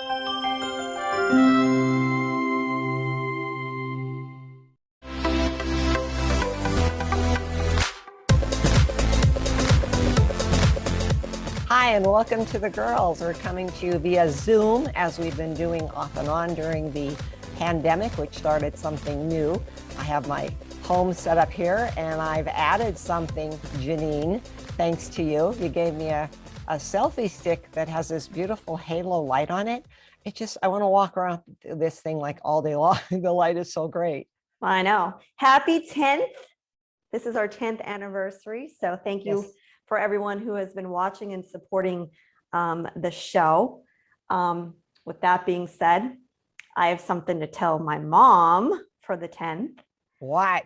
Hi, and welcome to the girls. We're coming to you via Zoom, as we've been doing off and on during the pandemic, which started something new. I have my home set up here, and I've added something, Janine, thanks to you. You gave me a selfie stick that has this beautiful halo light on it. I want to walk around this thing like all day long. The light is so great. I know. Happy 10th. This is our 10th anniversary. So thank you for everyone who has been watching and supporting the show. With that being said, I have something to tell my mom for the 10th. What?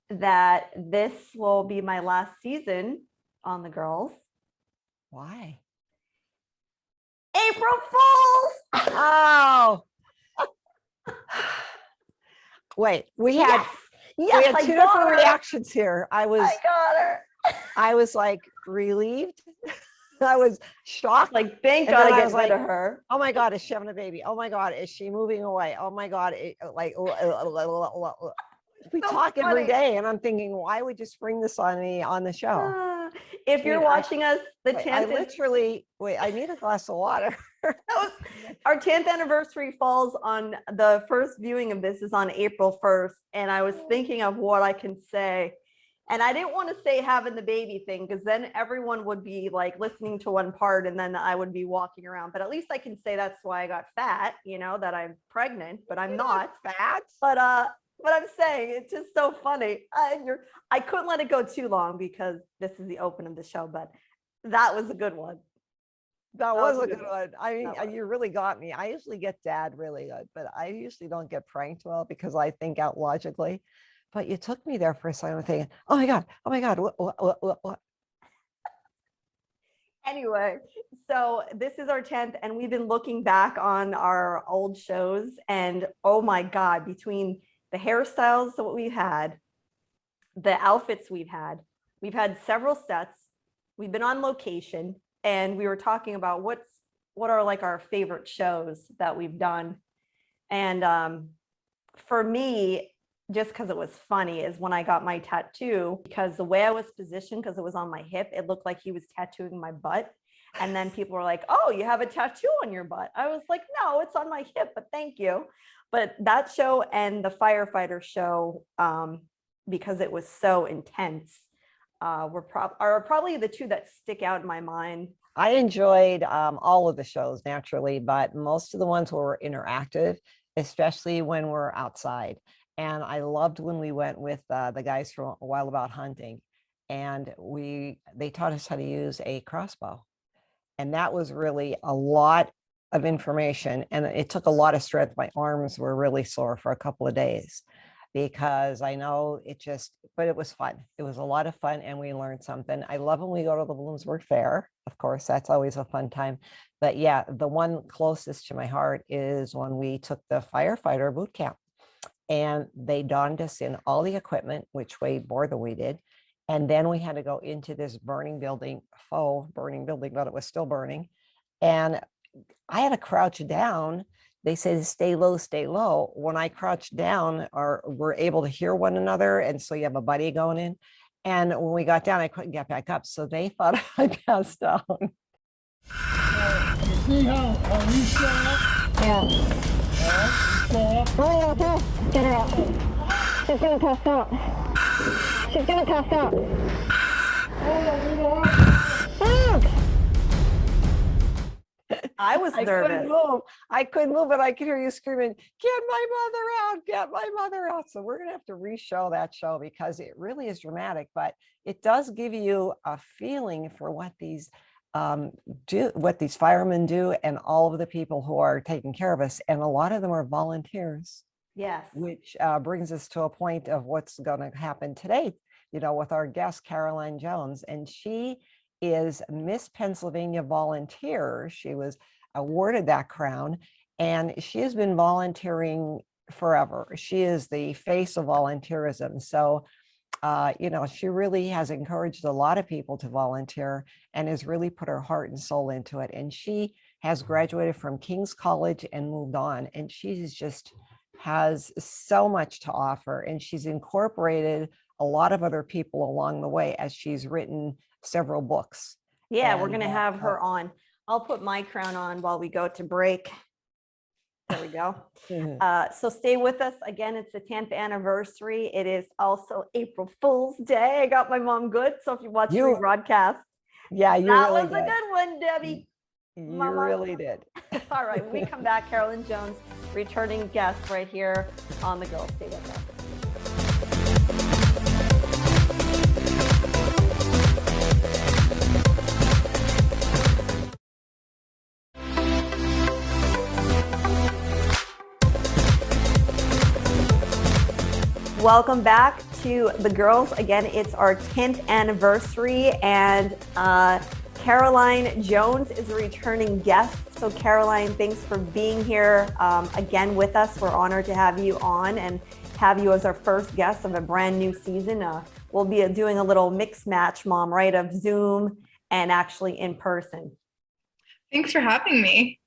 That this will be my last season on the girls. Why? April Fools! Oh. Wait, we had two different reactions here. I got her. I was like relieved. I was shocked. Like, thank God I get rid of her. Oh my God, is she having a baby? Oh my God, is she moving away? Oh my God, we talk every day, and I'm thinking, why would you spring this on me on the show? If you're watching us, the 10th. I need a glass of water. Our 10th anniversary falls on the first viewing of this is on April 1st. And I was thinking of what I can say. And I didn't want to say having the baby thing, because then everyone would be like listening to one part and then I would be walking around. But at least I can say that's why I got fat, that I'm pregnant, but I'm not fat. But I'm saying it's just so funny. I couldn't let it go too long because this is the open of the show, but that was a good one. That was a good one. I mean, you really got me. I usually get dad really good, but I usually don't get pranked well because I think out logically. But you took me there for a second. I'm thinking, oh my God, what? Anyway, so this is our 10th, and we've been looking back on our old shows, and oh my God, between the hairstyles that we've had, the outfits we've had several sets. We've been on location, and we were talking about what are like our favorite shows that we've done. And for me, just because it was funny, is when I got my tattoo, because the way I was positioned, because it was on my hip, it looked like he was tattooing my butt. And then people were like, oh, you have a tattoo on your butt. I was like, no, it's on my hip, but thank you. But that show and the Firefighter show, because it was so intense, are probably the two that stick out in my mind. I enjoyed all of the shows naturally, but most of the ones were interactive, especially when we're outside. And I loved when we went with the guys from Wild About Hunting, and they taught us how to use a crossbow. And that was really a lot of information. And it took a lot of strength. My arms were really sore for a couple of days because I know but it was fun. It was a lot of fun, and we learned something. I love when we go to the Bloomsburg Fair. Of course, that's always a fun time. But yeah, the one closest to my heart is when we took the Firefighter boot camp. And they donned us in all the equipment, which weighed more than we did. And then we had to go into this burning building, faux burning building, but it was still burning. And I had to crouch down. They said, stay low, stay low. When I crouched down, we're able to hear one another. And so you have a buddy going in. And when we got down, I couldn't get back up. So they thought I passed out. You see how you stand up? Yeah. Oh, get her out. She's gonna pass out. She's gonna pass out. I was nervous. I couldn't move, but I could hear you screaming, get my mother out, get my mother out. So we're going to have to re-show that show because it really is dramatic, but it does give you a feeling for what these firemen do, and all of the people who are taking care of us. And a lot of them are volunteers. Yes. Which brings us to a point of what's going to happen today, with our guest, Caroline Jones. And she is Miss Pennsylvania Volunteer. She was awarded that crown, and she has been volunteering forever. She is the face of volunteerism. So she really has encouraged a lot of people to volunteer and has really put her heart and soul into it. And she has graduated from King's College and moved on. And she's just has so much to offer. And she's incorporated a lot of other people along the way as she's written several books. Yeah, we're And, going to have her on. I'll put my crown on while we go to break. There we go. So stay with us. Again, it's the 10th anniversary. It is also April Fool's Day. I got my mom good. So if you watch the rebroadcast, yeah, you that really was did. a good one, Debbie. You Mama. really did. All right, when we come back, Carolyn Jones, returning guest right here on the Girls Stay with us. Welcome back to the girls. Again, it's our 10th anniversary, and Caroline Jones is a returning guest. So Caroline, thanks for being here again with us. We're honored to have you on and have you as our first guest of a brand new season. We'll be doing a little mix match, Mom, right, of Zoom and actually in person. Thanks for having me.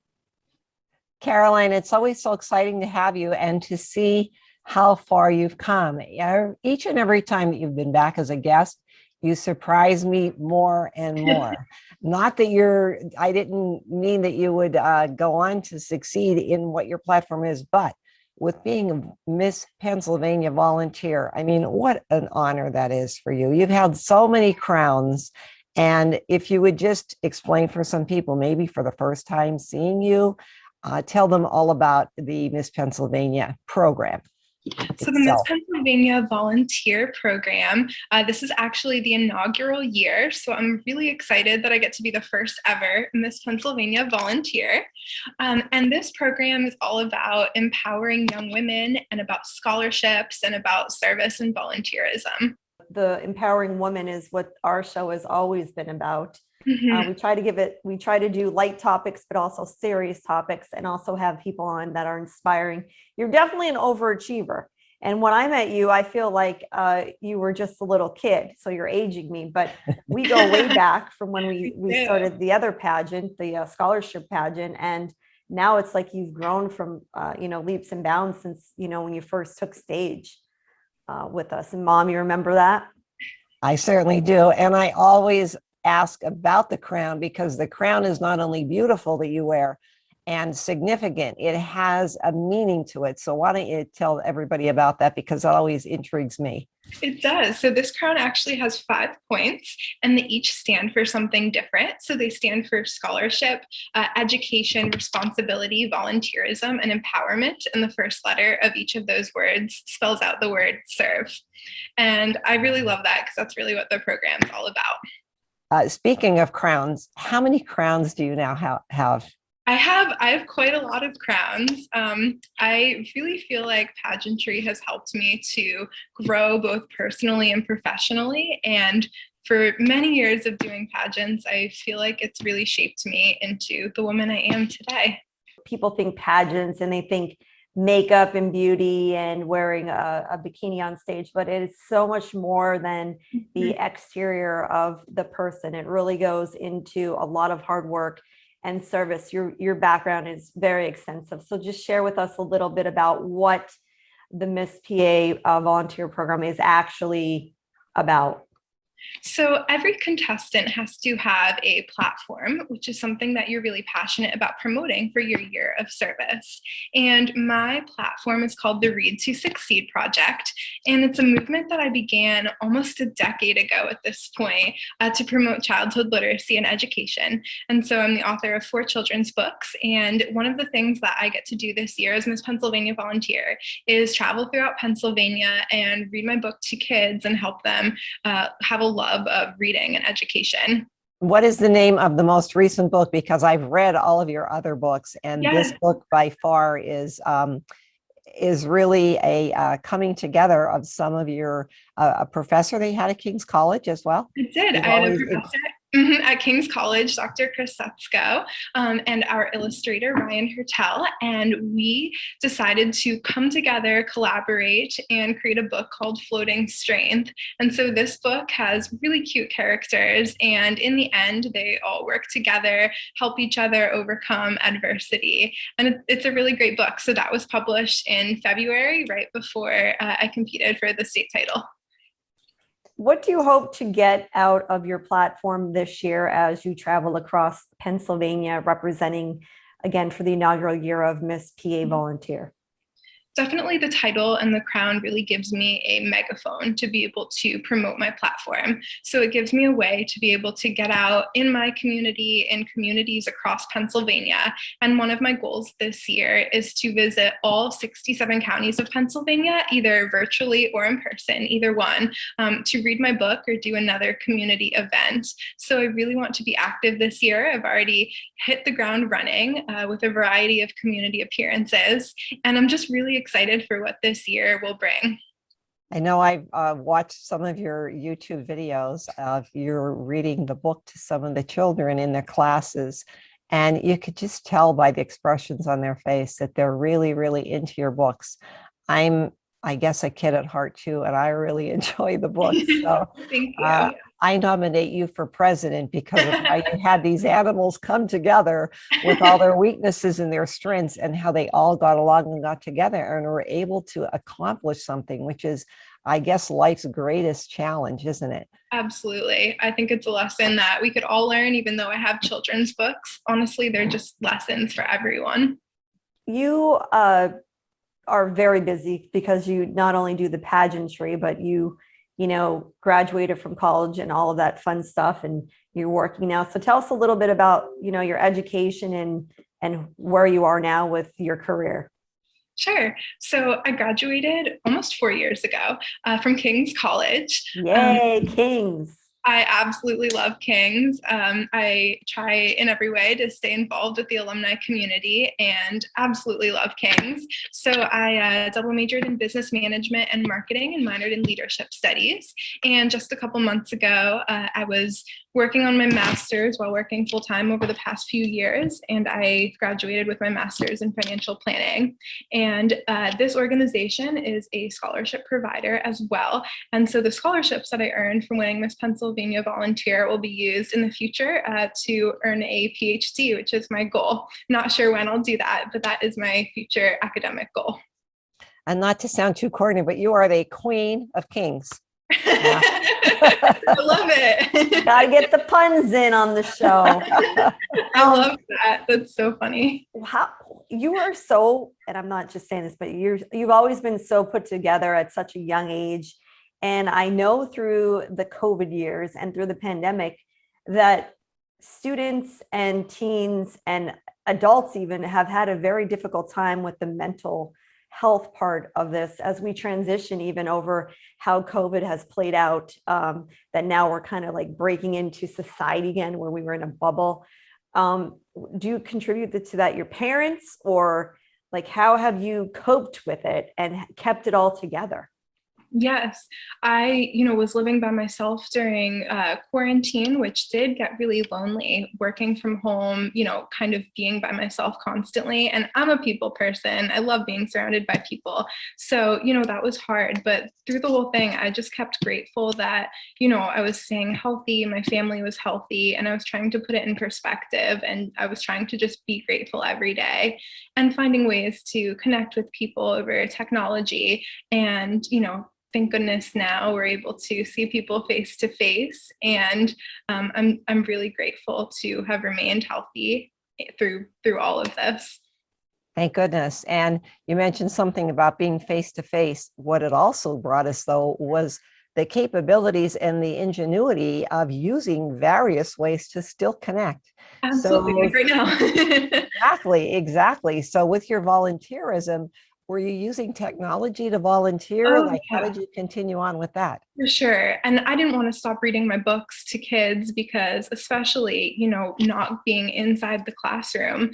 Caroline, it's always so exciting to have you and to see how far you've come. Each and every time that you've been back as a guest, you surprise me more and more. Not that I didn't mean that you would go on to succeed in what your platform is, but with being a Miss Pennsylvania volunteer, I mean, what an honor that is for you. You've had so many crowns. And if you would just explain for some people, maybe for the first time seeing you, tell them all about the Miss Pennsylvania program. So the Miss Pennsylvania Volunteer Program, this is actually the inaugural year. So I'm really excited that I get to be the first ever Miss Pennsylvania Volunteer. And this program is all about empowering young women and about scholarships and about service and volunteerism. The empowering woman is what our show has always been about. Mm-hmm. We try to do light topics, but also serious topics, and also have people on that are inspiring. You're definitely an overachiever. And when I met you, I feel like you were just a little kid. So you're aging me, but we go way back from when we started the other pageant, the scholarship pageant. And now it's like you've grown from, leaps and bounds since, when you first took stage with us. And Mom, you remember that? I certainly do. And I always ask about the crown because the crown is not only beautiful that you wear and significant, it has a meaning to it. So why don't you tell everybody about that, because that always intrigues me. It does. So this crown actually has 5 points, and they each stand for something different. So they stand for scholarship, education, responsibility, volunteerism, and empowerment. And the first letter of each of those words spells out the word serve. And I really love that because that's really what the program is all about. Speaking of crowns, how many crowns do you now have? I have quite a lot of crowns. I really feel like pageantry has helped me to grow both personally and professionally. And for many years of doing pageants, I feel like it's really shaped me into the woman I am today. People think pageants and they think makeup and beauty and wearing a bikini on stage, but it is so much more than the exterior of the person. It really goes into a lot of hard work and service. Your background is very extensive. So just share with us a little bit about what the Miss PA volunteer program is actually about. So every contestant has to have a platform, which is something that you're really passionate about promoting for your year of service. And my platform is called the Read to Succeed Project. And it's a movement that I began almost a decade ago at this point to promote childhood literacy and education. And so I'm the author of 4 children's books. And one of the things that I get to do this year as Miss Pennsylvania Volunteer is travel throughout Pennsylvania and read my book to kids and help them have a love of reading and education. What is the name of the most recent book? Because I've read all of your other books, and this book by far is really a coming together of some of your a professor that you had at King's College as well. I did. I had a professor At King's College, Dr. Chris Setsko, and our illustrator, Ryan Hertel. And we decided to come together, collaborate, and create a book called Floating Strength. And so this book has really cute characters. And in the end, they all work together, help each other overcome adversity. And it's a really great book. So that was published in February, right before I competed for the state title. What do you hope to get out of your platform this year as you travel across Pennsylvania representing, again, for the inaugural year of Miss PA Volunteer? Definitely the title and the crown really gives me a megaphone to be able to promote my platform. So it gives me a way to be able to get out in my community and communities across Pennsylvania. And one of my goals this year is to visit all 67 counties of Pennsylvania, either virtually or in person, either one, to read my book or do another community event. So I really want to be active this year. I've already hit the ground running with a variety of community appearances. And I'm just really excited for what this year will bring. I know I've watched some of your YouTube videos of you reading the book to some of the children in their classes, and you could just tell by the expressions on their face that they're really, really into your books. I guess, a kid at heart too, and I really enjoy the book. So Thank you. I nominate you for president because of how you had these animals come together with all their weaknesses and their strengths, and how they all got along and got together and were able to accomplish something, which is, I guess, life's greatest challenge, isn't it? Absolutely. I think it's a lesson that we could all learn, even though I have children's books. Honestly, they're just lessons for everyone. You are very busy because you not only do the pageantry, but you graduated from college and all of that fun stuff, and you're working now. So tell us a little bit about, your education and where you are now with your career. Sure. So I graduated almost 4 years ago from King's College. Yay, Kings. I absolutely love King's. I try in every way to stay involved with the alumni community and absolutely love King's. So I double majored in business management and marketing and minored in leadership studies. And just a couple months ago, I was working on my master's while working full-time over the past few years, and I graduated with my master's in financial planning. And this organization is a scholarship provider as well. And so the scholarships that I earned from winning Miss Pennsylvania Volunteer will be used in the future to earn a PhD, which is my goal. Not sure when I'll do that, but that is my future academic goal. And not to sound too corny, but you are the queen of kings. I love it. Gotta get the puns in on the show. I love that. That's so funny. How you are so, and I'm not just saying this, but you've always been so put together at such a young age. And I know through the COVID years and through the pandemic that students and teens and adults even have had a very difficult time with the mental health part of this as we transition even over how COVID has played out, that now we're kind of like breaking into society again where we were in a bubble. Do you contribute to that, your parents, or like how have you coped with it and kept it all together? Yes, I, was living by myself during quarantine, which did get really lonely, working from home, kind of being by myself constantly. And I'm a people person. I love being surrounded by people. So, that was hard. But through the whole thing, I just kept grateful that, I was staying healthy, my family was healthy, and I was trying to put it in perspective. And I was trying to just be grateful every day and finding ways to connect with people over technology. And, thank goodness now we're able to see people face to face, and I'm really grateful to have remained healthy through all of this. Thank goodness. And you mentioned something about being face to face. What it also brought us, though, was the capabilities and the ingenuity of using various ways to still connect. Absolutely, right now. Exactly. So with your volunteerism, were you using technology to volunteer? Oh, How yeah. did you continue on with that? For sure. And I didn't want to stop reading my books to kids because, especially, not being inside the classroom,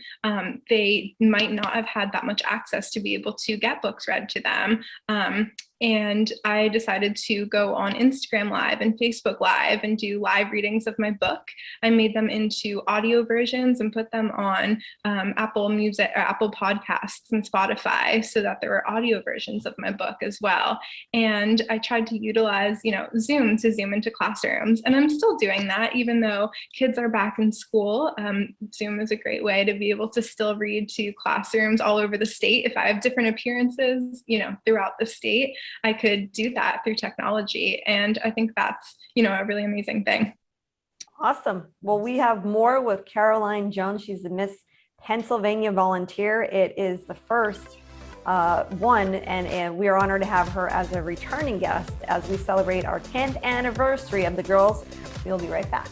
they might not have had that much access to be able to get books read to them. And I decided to go on Instagram Live and Facebook Live and do live readings of my book. I made them into audio versions and put them on Apple Music or Apple Podcasts and Spotify so that there were audio versions of my book as well. And I tried to utilize, Zoom to zoom into classrooms. And I'm still doing that, even though kids are back in school. Zoom is a great way to be able to still read to classrooms all over the state. If I have different appearances, throughout the state, I could do that through technology. And I think that's, a really amazing thing. Awesome. Well, we have more with Caroline Jones. She's the Miss Pennsylvania volunteer. It is the first one, and we are honored to have her as a returning guest as we celebrate our 10th anniversary of the girls. We'll be right back.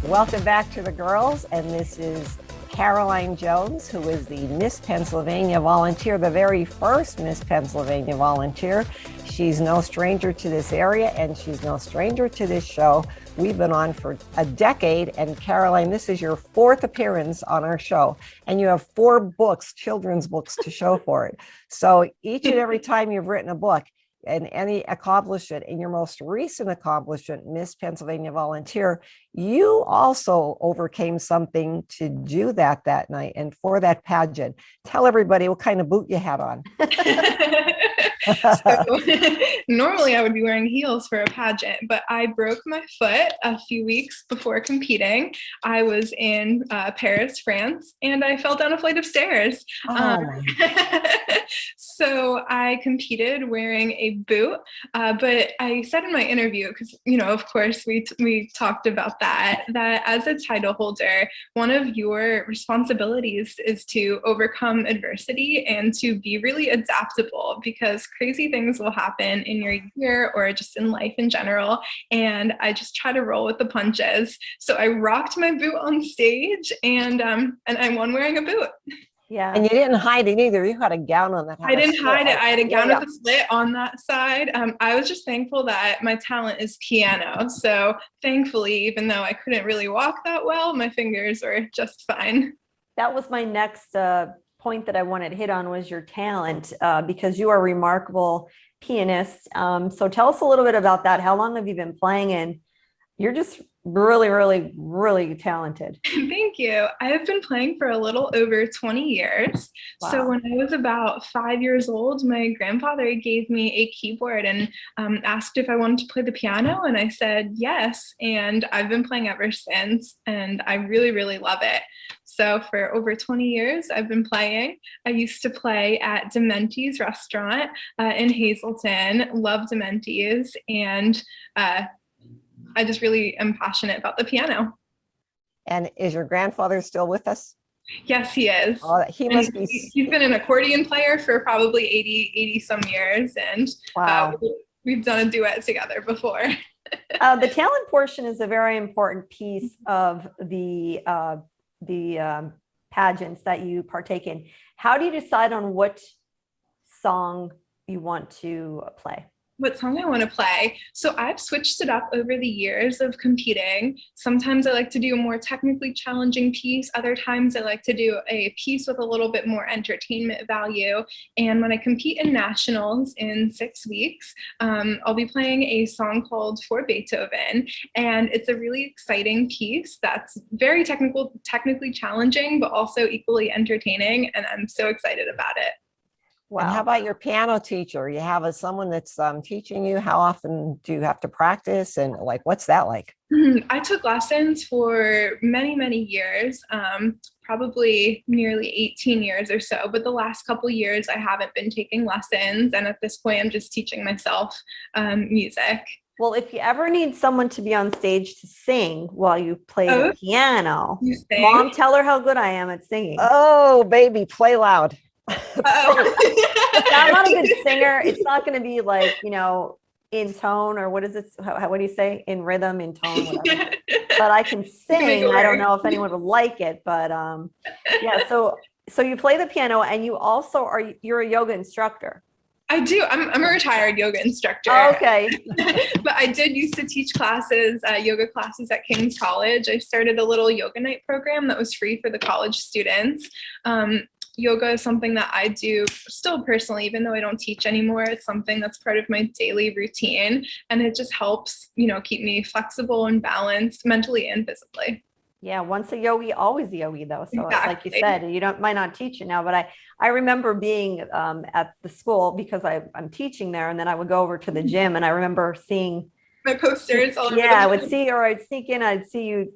Welcome back to the girls, and this is Caroline Jones, who is the Miss Pennsylvania volunteer, the very first Miss Pennsylvania volunteer. She's no stranger to this area, and she's no stranger to this show. We've been on for a decade, and Caroline, this is your 4th appearance on our show, and you have 4 books, children's books, to show for it. So each and every time you've written a book, and any accomplishment, in your most recent accomplishment, Miss Pennsylvania volunteer, you also overcame something to do that night and for that pageant. Tell everybody what kind of boot you had on. So, normally I would be wearing heels for a pageant, but I broke my foot a few weeks before competing. I was in Paris, France, and I fell down a flight of stairs. So I competed wearing a boot, but I said in my interview, because, of course, we talked about that as a title holder, one of your responsibilities is to overcome adversity and to be really adaptable, because crazy things will happen in your year or just in life in general. And I just try to roll with the punches. So I rocked my boot on stage, and I won wearing a boot. Yeah. And you didn't hide it either. You had a gown on that. I didn't hide it. I had a gown with a slit on that side. I was just thankful that my talent is piano. So thankfully, even though I couldn't really walk that well, my fingers were just fine. That was my next point that I wanted to hit on, was your talent, because you are a remarkable pianist. So tell us a little bit about that. How long have you been playing? And you're just really, really, really talented. Thank you. I have been playing for a little over 20 years. Wow. So when I was about 5 years old, my grandfather gave me a keyboard and asked if I wanted to play the piano. And I said yes. And I've been playing ever since. And I really, really love it. So for over 20 years, I've been playing. I used to play at Dementi's restaurant in Hazleton. Love Dementi's. And I just really am passionate about the piano. And is your grandfather still with us? Yes, he is. Oh, he must be. He's been an accordion player for probably 80 some years. And Wow. We've done a duet together before. The talent portion is a very important piece of the pageants that you partake in. How do you decide on what song you want to play? What song I want to play. So I've switched it up over the years of competing. Sometimes I like to do a more technically challenging piece. Other times I like to do a piece with a little bit more entertainment value. And when I compete in nationals in 6 weeks, I'll be playing a song called For Beethoven. And it's a really exciting piece that's very technically challenging, but also equally entertaining. And I'm so excited about it. Wow. And how about your piano teacher? You have someone that's teaching you? How often do you have to practice? And what's that like? I took lessons for many, many years, probably nearly 18 years or so. But the last couple of years, I haven't been taking lessons. And at this point, I'm just teaching myself music. Well, if you ever need someone to be on stage to sing while you play the piano, Mom, tell her how good I am at singing. Oh, baby, play loud. I'm not a good singer. It's not going to be in tone, or what is it? What do you say? In rhythm, in tone, whatever. But I can sing. I don't know if anyone would like it, but yeah. So you play the piano, and you also you're a yoga instructor. I do. I'm a retired yoga instructor. Oh, okay. But I did used to teach classes, yoga classes at King's College. I started a little yoga night program that was free for the college students. Yoga is something that I do still personally, even though I don't teach anymore. It's something that's part of my daily routine, and it just helps, keep me flexible and balanced mentally and physically. Yeah, once a yogi, always a yogi, though. So like you Exactly. said, you might not teach it now, but I remember being at the school because I'm teaching there, and then I would go over to the gym, and I remember seeing My posters all over yeah, I the would place. see, or I'd sneak in, I'd see you,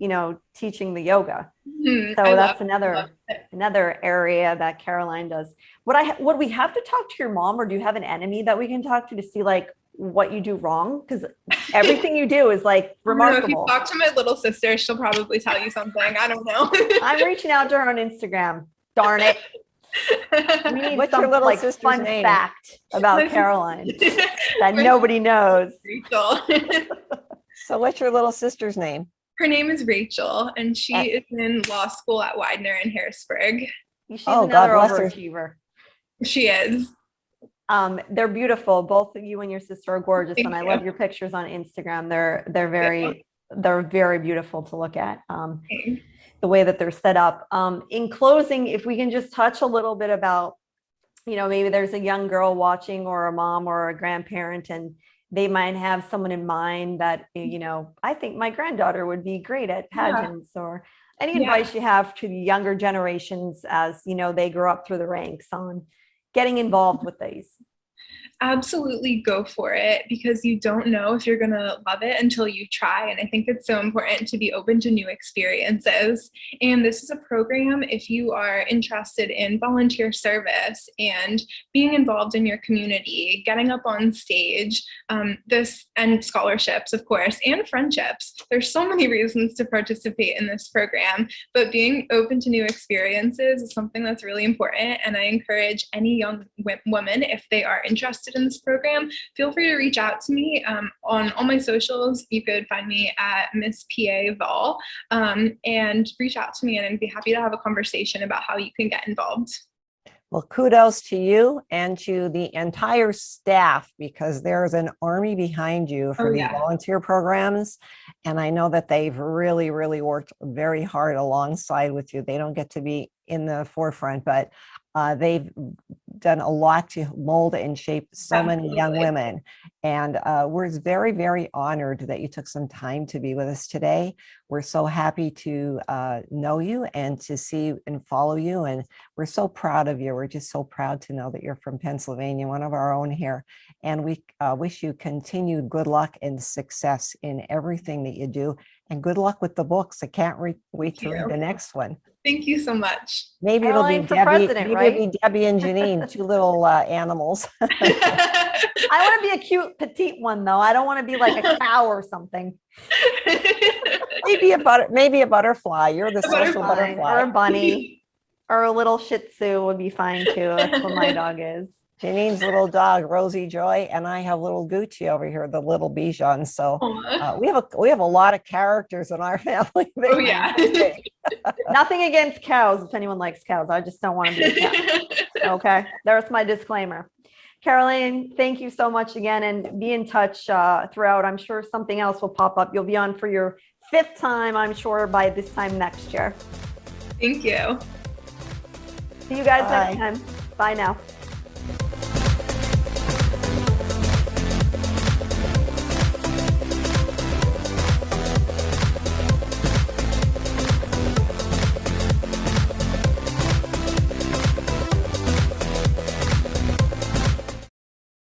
teaching the yoga. Mhm. So I that's love it. another area that Caroline does. Would we have to talk to your mom, or do you have an enemy that we can talk to see like what you do wrong? Because everything you do is like I don't know, if you remarkable. talk to my little sister, she'll probably tell you something. I don't know. I'm reaching out to her on Instagram. Darn it. We need What's your some little like sister's fun name? fact about My- Caroline that My nobody knows. Rachel. So what's your little sister's name? Her name is Rachel, and she is in law school at Widener in Harrisburg. She's Oh, God another bless her. overachiever. She is. They're beautiful. Both of you and your sister are gorgeous, Thank and I you. love your pictures on Instagram. They're very beautiful to look at. Okay. The way that they're set up. In closing, if we can just touch a little bit about, maybe there's a young girl watching, or a mom or a grandparent, and they might have someone in mind that, I think my granddaughter would be great at pageants, or any Yeah. advice you have to the younger generations as, they grow up through the ranks on getting involved with these. Absolutely go for it, because you don't know if you're going to love it until you try. And I think it's so important to be open to new experiences. And this is a program, if you are interested in volunteer service and being involved in your community, getting up on stage, and scholarships, of course, and friendships. There's so many reasons to participate in this program, but being open to new experiences is something that's really important. And I encourage any young woman, if they are interested in this program, feel free to reach out to me on all my socials. You could find me at Miss PA Vol, and reach out to me, and I'd be happy to have a conversation about how you can get involved. Well, kudos to you and to the entire staff, because there's an army behind you for these volunteer programs. And I know that they've really, really worked very hard alongside with you. They don't get to be in the forefront, but they've done a lot to mold and shape so many young women. And we're very, very honored that you took some time to be with us today. We're so happy to know you and to see and follow you. And we're so proud of you. We're just so proud to know that you're from Pennsylvania, one of our own here. And we wish you continued good luck and success in everything that you do. And good luck with the books. I can't wait to read the next one. Thank you so much. Maybe it'll be Caroline for Debbie, president, maybe it'll be Debbie and Janine, two little animals. I want to be a cute petite one, though. I don't want to be like a cow or something. Maybe a butterfly. You're the social butterfly. Or a bunny, or a little Shih Tzu would be fine too. That's what my dog is. Janine's little dog, Rosie Joy, and I have little Gucci over here, the little Bichon. So we have a lot of characters in our family. Oh yeah. Nothing against cows. If anyone likes cows, I just don't want to be a cow. Okay, there's my disclaimer. Caroline, thank you so much again, and be in touch throughout. I'm sure something else will pop up. You'll be on for your 5th time, I'm sure, by this time next year. Thank you. See you guys next time. Bye now.